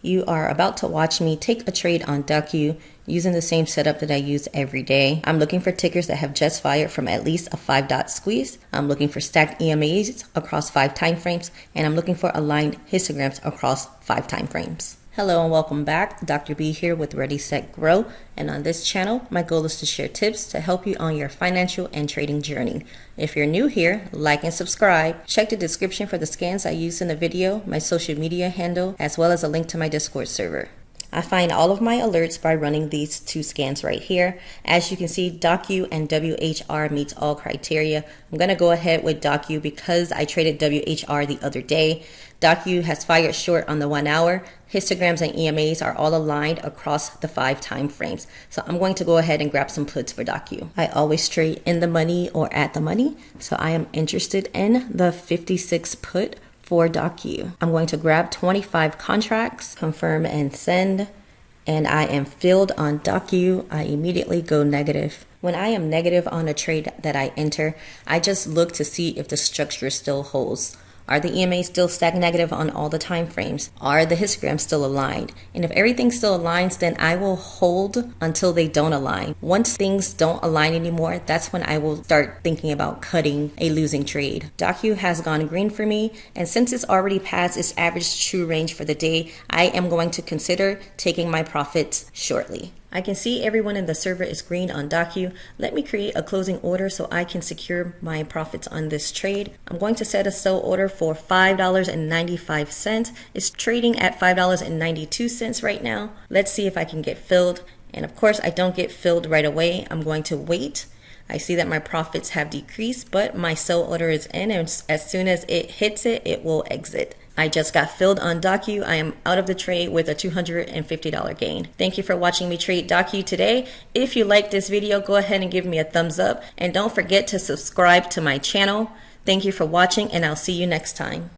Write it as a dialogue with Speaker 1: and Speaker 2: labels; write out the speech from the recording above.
Speaker 1: You are about to watch me take a trade on Docu using the same setup that I use every day. I'm looking for tickers that have just fired from at least a 5-dot squeeze. I'm looking for stacked EMAs across 5 time frames, and I'm looking for aligned histograms across 5 time frames. Hello and welcome back. Dr. B here with Ready, Set, Grow. And on this channel, my goal is to share tips to help you on your financial and trading journey. If you're new here, like and subscribe. Check the description for the scans I used in the video, my social media handle, as well as a link to my Discord server. I find all of my alerts by running these 2 scans right here. As you can see, Docu and WHR meets all criteria. I'm going to go ahead with Docu because I traded WHR the other day. Docu has fired short on the 1 hour. Histograms and EMAs are all aligned across the 5 time frames. So I'm going to go ahead and grab some puts for Docu. I always trade in the money or at the money. So I am interested in the 56 put for Docu. I'm going to grab 25 contracts, confirm and send, and I am filled on Docu. I immediately go negative. When I am negative on a trade that I enter, I just look to see if the structure still holds. Are the EMAs still stacked negative on all the time frames? Are the histograms still aligned? And if everything still aligns, then I will hold until they don't align. Once things don't align anymore, that's when I will start thinking about cutting a losing trade. Docu has gone green for me, and since it's already past its average true range for the day, I am going to consider taking my profits shortly. I can see everyone in the server is green on Docu. Let me create a closing order so I can secure my profits on this trade. I'm going to set a sell order for $5.95. It's trading at $5.92 right now. Let's see if I can get filled. And of course, I don't get filled right away. I'm going to wait. I see that my profits have decreased, but my sell order is in, and as soon as it hits it, it will exit. I just got filled on Docu. I am out of the trade with a $250 gain. Thank you for watching me trade Docu today. If you like this video, go ahead and give me a thumbs up, and don't forget to subscribe to my channel. Thank you for watching, and I'll see you next time.